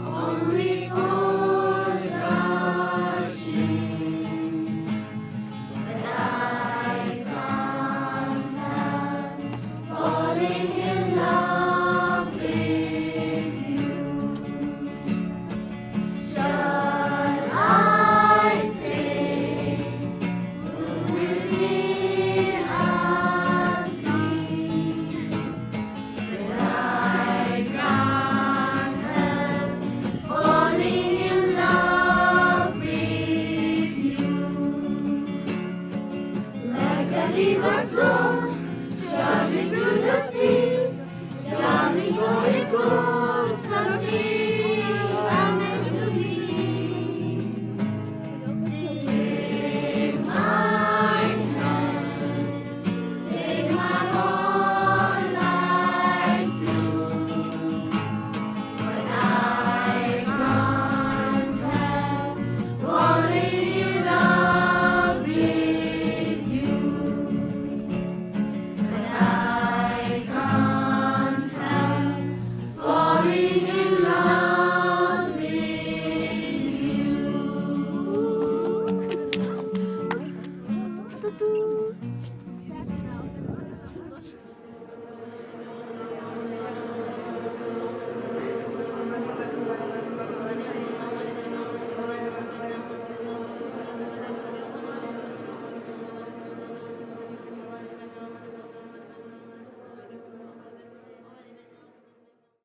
Only fools rush in, but I found her falling in love with you. Shall I say, within a sea, that I found her falling in love with you? Like a river flows, surely to the sea, darling, so it flows.